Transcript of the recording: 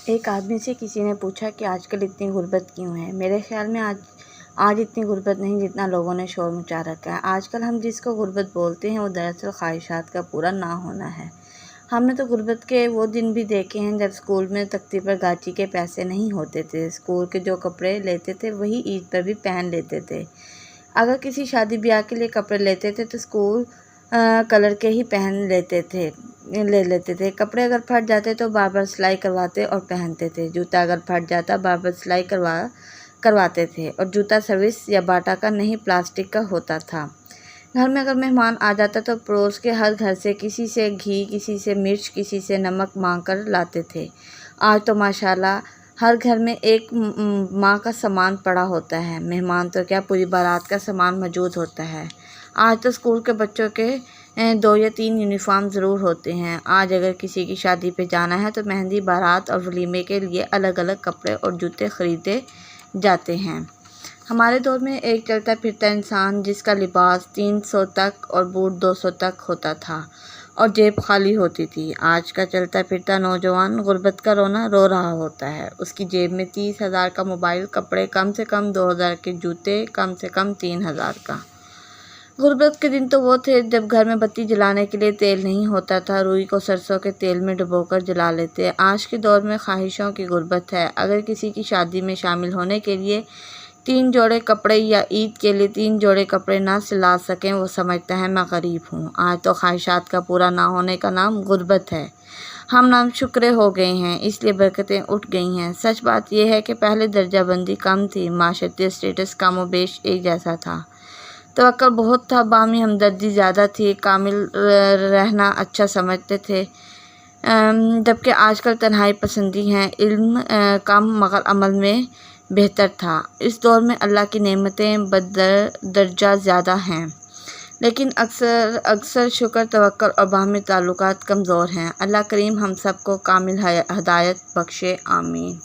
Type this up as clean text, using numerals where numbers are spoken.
ایک آدمی سے کسی نے پوچھا کہ آج کل اتنی غربت کیوں ہے؟ میرے خیال میں آج اتنی غربت نہیں جتنا لوگوں نے شور مچا رکھا ہے۔ آج کل ہم جس کو غربت بولتے ہیں وہ دراصل خواہشات کا پورا نہ ہونا ہے۔ ہم نے تو غربت کے وہ دن بھی دیکھے ہیں جب اسکول میں تختی پر گاچی کے پیسے نہیں ہوتے تھے۔ اسکول کے جو کپڑے لیتے تھے وہی عید پر بھی پہن لیتے تھے۔ اگر کسی شادی بیاہ کے لیے کپڑے لیتے تھے تو اسکول کلر کے ہی لے لیتے تھے۔ کپڑے اگر پھٹ جاتے تو بار بار سلائی کرواتے اور پہنتے تھے۔ جوتا اگر پھٹ جاتا بار بار سلائی کرواتے تھے، اور جوتا سروس یا باٹا کا نہیں پلاسٹک کا ہوتا تھا۔ گھر میں اگر مہمان آ جاتا تو پڑوس کے ہر گھر سے کسی سے گھی، کسی سے مرچ، کسی سے نمک مانگ کر لاتے تھے۔ آج تو ماشاءاللہ ہر گھر میں ایک ماں کا سامان پڑا ہوتا ہے، مہمان تو کیا پوری بارات کا سامان موجود ہوتا ہے۔ آج تو اسکول کے بچوں کے 2 یا 3 یونیفارم ضرور ہوتے ہیں۔ آج اگر کسی کی شادی پہ جانا ہے تو مہندی، بارات اور ولیمے کے لیے الگ الگ کپڑے اور جوتے خریدے جاتے ہیں۔ ہمارے دور میں ایک چلتا پھرتا انسان جس کا لباس 300 تک اور بوٹ 200 تک ہوتا تھا اور جیب خالی ہوتی تھی۔ آج کا چلتا پھرتا نوجوان غربت کا رونا رو رہا ہوتا ہے۔ اس کی جیب میں 30,000 کا موبائل، کپڑے کم سے کم 2,000 کے، جوتے کم سے کم 3,000 کا۔ غربت کے دن تو وہ تھے جب گھر میں بتی جلانے کے لیے تیل نہیں ہوتا تھا، روئی کو سرسوں کے تیل میں ڈبو کر جلا لیتے۔ آج کے دور میں خواہشوں کی غربت ہے۔ اگر کسی کی شادی میں شامل ہونے کے لیے 3 جوڑے کپڑے یا عید کے لیے 3 جوڑے کپڑے نہ سلا سکیں وہ سمجھتا ہے میں غریب ہوں۔ آج تو خواہشات کا پورا نہ ہونے کا نام غربت ہے۔ ہم ناشکرے ہو گئے ہیں، اس لیے برکتیں اٹھ گئی ہیں۔ سچ بات یہ ہے کہ پہلے درجہ بندی کم تھی، معاشرتی اسٹیٹس کم و بیش ایک جیسا تھا، توقع بہت تھا، باہمی ہمدردی زیادہ تھی، کامل رہنا اچھا سمجھتے تھے، جبکہ آج کل تنہائی پسندی ہے، علم کم مگر عمل میں بہتر تھا۔ اس دور میں اللہ کی نعمتیں بدرجہ زیادہ ہیں، لیکن اکثر شکر، توکل اور باہمی تعلقات کمزور ہیں۔ اللہ کریم ہم سب کو کامل ہدایت بخشے، آمین۔